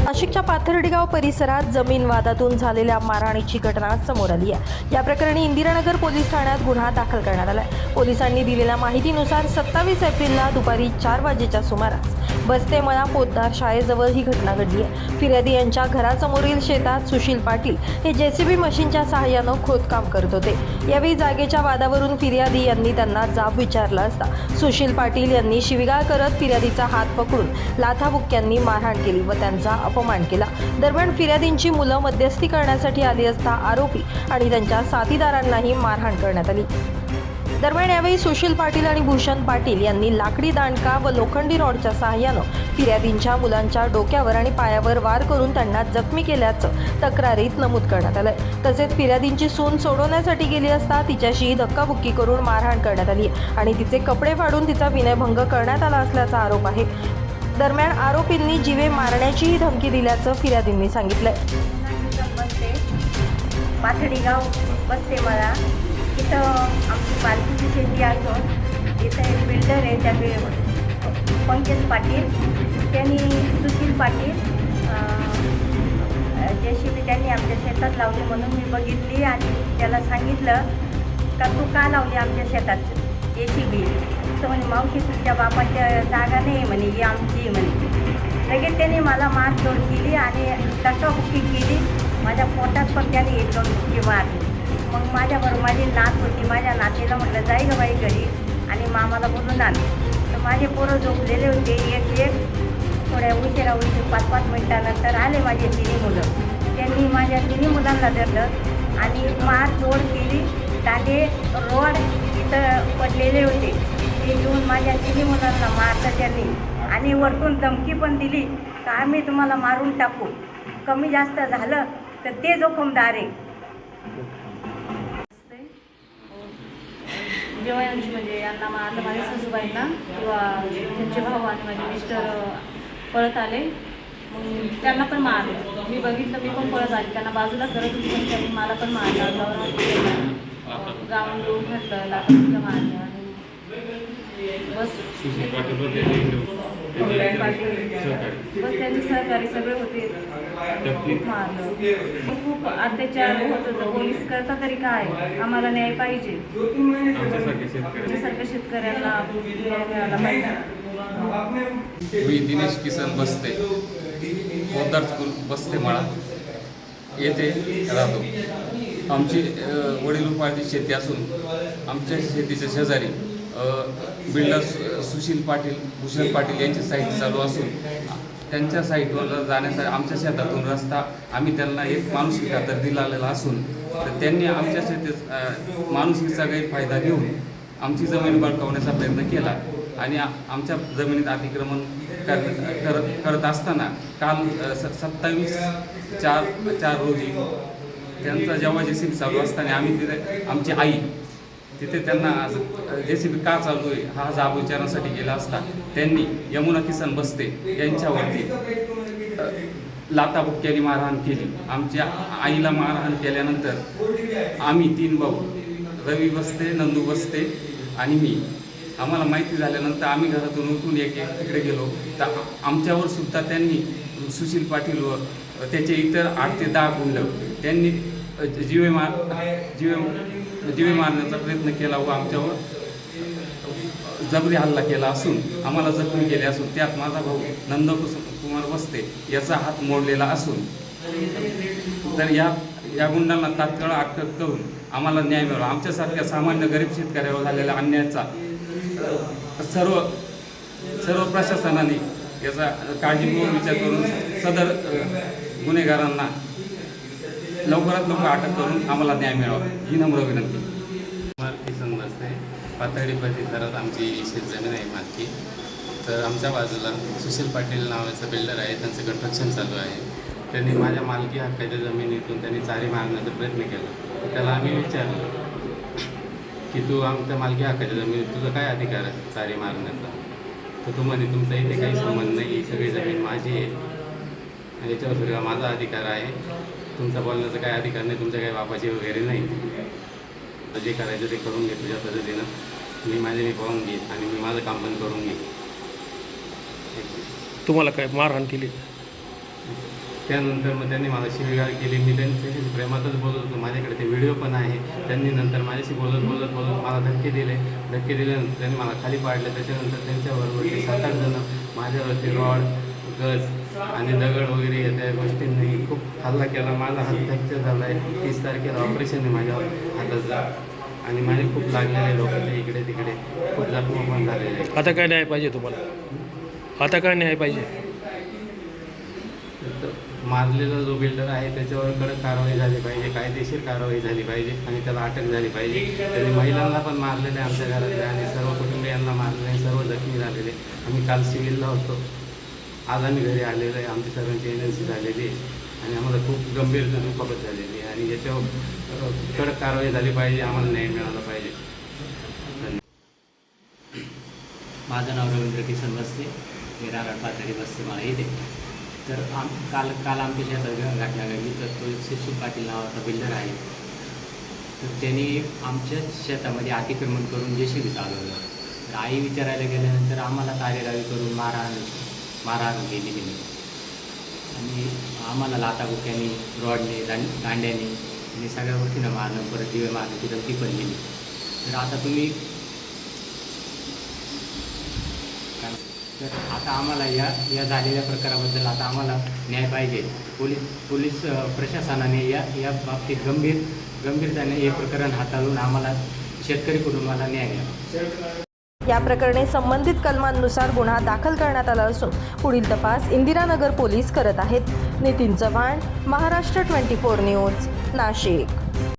नाशिकच्या पाथर्डी गाव परिसरात जमीन वादातून झालेल्या मारहाणीची घटना समोर आली आहे। या प्रकरणी इंदिरानगर पोलीस ठाण्यात गुन्हा दाखल करण्यात आला आहे। पोलिसांनी दिलेल्या माहितीनुसार 27 एप्रिलला दुपारी 4 वाजेच्या सुमारास बस्तेमळा पोद्दार शाळेजवळ ही घटना घडली आहे। फिर्यादी यांच्या घरासमोरील शेतात सुशील पाटील हे जेसीबी मशीनच्या सहाय्याने खोदकाम करत होते। यावेळी जागेच्या वादावरून फिर्यादी यांनी त्यांना जाब विचारला असता सुशील पाटील यांनी शिवीगाळ करत फिर्यादीचा हात पकडून लाथाबुक्क्यांनी मारहाण केली व त्यांचा अपमान केला। दरम्यान फिर्यादींची मुलं मध्यस्थी करण्यासाठी आली असता आरोपी आणि त्यांच्या साथीदारांनाही मारहाण करण्यात आली। दरम्यान यावेळी सुशील पाटील आणि भूषण पाटील यांनी लाकडी दांडका व लोखंडी रॉडच्या सहाय्याने फिर्यादींच्या मुलांच्या डोक्यावर आणि पायावर वार करून त्यांना जखमी केल्याचं तक्रारीत नमूद करण्यात आलंय। तसेच फिर्यादींची सून सोडवण्यासाठी गेली असता तिच्याशी धक्काबुक्की करून मारहाण करण्यात आली आणि तिचे कपडे फाडून तिचा विनयभंग करण्यात आला असल्याचा आरोप आहे। दरम्यान आरोपींनी जीवे मारण्याचीही धमकी दिल्याचं फिर्यादींनी सांगितलंय। पाथडी गाव बस्तेमळा इथं आमची पालखीची शेती असून इथं एक बिल्डर आहे, त्या पंकज पाटील त्यांनी सुशील पाटील जेसीबी त्यांनी आमच्या शेतात लावली म्हणून मी बघितली आणि त्याला सांगितलं का तू का लावली आमच्या शेतात जेसीबी। तर म्हणे मावशी तुमच्या बापाच्या जागा नाही म्हणे, ही आमची म्हणे। लगेच त्यांनी मला मारतोड केली आणि धक्काबुक्की केली। माझ्या पोटात पण त्याने 1-2 बुक्की मारली। मग माझ्याबरोबर माझी नात होती, माझ्या नातीला म्हटलं जाई गं बाई घरी आणि मामाला बोलून आले। तर माझे पोरं झोपलेले होते, एक थोड्या उशिरा 5-5 मिनिटानंतर आले माझे 3 मुलं। त्यांनी माझ्या 3 मुलांना धरलं आणि मारतोड केली। दांडे रोड इथं पडलेले होते, ते घेऊन माझ्या 3 मुलांना मारलं त्यांनी आणि वरतून धमकी पण दिली का आम्ही तुम्हाला मारून टाकू, कमी जास्त झालं तर ते जोखमदार आहे। जेव्हा म्हणजे यांना मारलं माझ्या सासूबाईंना किंवा त्यांचे भाऊ आणि माझे मिस्टर पळत आले, मग त्यांना पण मारलं। मी बघितलं, मी पण पळत आले, त्यांना बाजूला करत होती पण त्यांनी मला पण मारलं, गाऊन घेऊन घातलं, लाकडं मारलं आणि बस बस त्यांचे सहकारी सगळे होते, खूप मारलं, खूप अत्याचार होत होतं। पोलीस करता तरी काय, आम्हाला न्याय पाहिजे, आमच्यासारख्या शेतकऱ्यांना न्याय मिळाला पाहिजे। मी दिनेश किसन बस्ते, पोद्दार स्कूल बस्तेमळा येथे राहतो। आमची वडीलोपार्जित शेती असून आमच्या शेतीच्या शेजारी बिल्डर सुशील पाटील, भूषण पाटील यांची साईट चालू असून त्यांच्या साईटवर जाण्यासाठी आमच्या शेतातून रस्ता आम्ही त्यांना एक माणुसकी खातर दिलेला असून तर त्यांनी आमच्या शेतीत माणुसकीचा गैरफायदा घेऊन आमची जमीन बळकावण्याचा प्रयत्न केला आणि आमच्या जमिनीत अतिक्रमण करत असताना काल 27/4 रोजी त्यांचा जेव्हा जेसीबी चालू असताना आम्ही तिथे आमची आई तिथे त्यांना जेसीबी का चालू आहे हा जाब विचारण्यासाठी गेला असता त्यांनी यमुना किसन बस्ते यांच्यावरती लाथाबुक्क्यांनी मारहाण केली। आमच्या आईला मारहाण केल्यानंतर आम्ही 3 भाऊ रवी बस्ते, नंदू बस्ते आणि मी, आम्हाला माहिती झाल्यानंतर आम्ही घरातून उठून एक तिकडे गेलो तर आमच्यावर सुद्धा त्यांनी सुशील पाटील व त्याचे इतर 8 ते 10 गुंड त्यांनी जीवे मारण्याचा प्रयत्न केला व आमच्यावर जबरी हल्ला केला असून आम्हाला जखमी केले असून त्यात माझा भाऊ नंदकुमार बस्ते याचा हात मोडलेला असून तर या गुंडांना तात्काळ अटक करून आम्हाला न्याय मिळावा। आमच्यासारख्या सामान्य गरीब शेतकऱ्यावर झालेल्या अन्यायाचा सर्व प्रशासनाने याचा काळजीपूर्वक विचार करून सदर गुन्हेगारांना लवकरात लवकर अटक करून आम्हाला न्याय मिळावा ही नम्र विनंती। किसन बस्ते, पाथर्डी परिसरात आमची शेतजमीन आहे मालकी। तर आमच्या बाजूला सुशील पाटील नावाचं बिल्डर आहे, त्यांचं कन्स्ट्रक्शन चालू आहे। त्यांनी माझ्या मालकी हक्काच्या जमिनीतून त्यांनी चारी मारण्याचा प्रयत्न केला। त्याला आम्ही विचारलं की तू आमच्या मालकी हक्काच्या जमिनीत तुझा काय अधिकार आहे चारी मारण्याचा, तर तो म्हणे तुमचा इथे काही संबंध नाही, ही सगळी जमीन माझी आहे आणि याच्यावर सगळा माझा अधिकार आहे, तुमचा बोलण्याचा काही अधिकार नाही, तुमच्या काही बापाची वगैरे नाही. तर जे करायचं ते करून घे तुझ्या पद्धतीनं, मी पाहून घे आणि मी माझं काम पण करून घे. तुम्हाला काय मारहाण केली? त्यानंतर मग त्यांनी मला शिवीगाळ केली. मी त्यांच्याशी प्रेमातच बोलत होतो, माझ्याकडे ते व्हिडिओ पण आहे. त्यांनी नंतर माझ्याशी बोलत मला धक्के दिल्यानंतर त्यांनी मला खाली पाडलं. त्याच्यानंतर त्यांच्याबरोबर 7-8 जण माझ्यावरती रॉड, गज आणि दगड वगैरे त्या गोष्टींनी खूप हल्ला केला. माझा हात फ्रॅक्चर झाला आहे. 30 तारखेला ऑपरेशन आहे माझ्या हाताचं आणि माझे खूप लागलेले लोकांच्या इकडे तिकडे खूप जखमा पण झालेले आहे. आता काय न्याय पाहिजे तुम्हाला? आता काय न्याय पाहिजे? मारलेला जो बिल्डर आहे त्याच्यावर कडक कारवाई झाली पाहिजे, कायदेशीर कारवाई झाली पाहिजे आणि त्याला अटक झाली पाहिजे. त्यांनी महिलांना पण मारलेले, आमच्या घरातले आणि सर्व कुटुंबियांना मारलेले, सर्व जखमी झालेले. आम्ही काल सिव्हिलला होतो, आज आम्ही घरी आलेलो आहे. आमची सर्वांची NLC झालेली आहे आणि आम्हाला खूप गंभीर दुखापत झालेली आहे आणि याच्यावर कडक कारवाई झाली पाहिजे, आम्हाला न्याय मिळाला पाहिजे. माझं नाव रवींद्र किसन बस्ते, मी राहणार पाथर्डी बस्ते मला येते. तर काल आमच्या शेतात घटना घडली. तर तो शिशू पाटील नावाचा बिल्डर आहे, तर त्यांनी आमच्या शेतामध्ये अतिक्रमण करून JCB चालवलं. तर आई विचारायला गेल्यानंतर आम्हाला तारेरावी करून मारहाण केली त्यांनी आणि आम्हाला लाथाबुक्याने, रॉडने, दांड्याने आणि सगळ्या गोष्टीनं मारणं, परत दिवे मारण्याची धमकी पण दिली. तर आता तुम्ही तर आता आम्हाला या झालेल्या प्रकाराबद्दल आता आम्हाला न्याय पाहिजे. पोलीस प्रशासनाने या बाबतीत गंभीरतेने हे प्रकरण हाताळून आम्हाला शेतकरी कुटुंबाला न्याय द्यावा. या प्रकरणी संबंधित कलमांनुसार गुन्हा दाखल करण्यात आला असून पुढील तपास इंदिरानगर पोलीस करत आहेत. नितीन चव्हाण, महाराष्ट्र 24 न्यूज, नाशिक.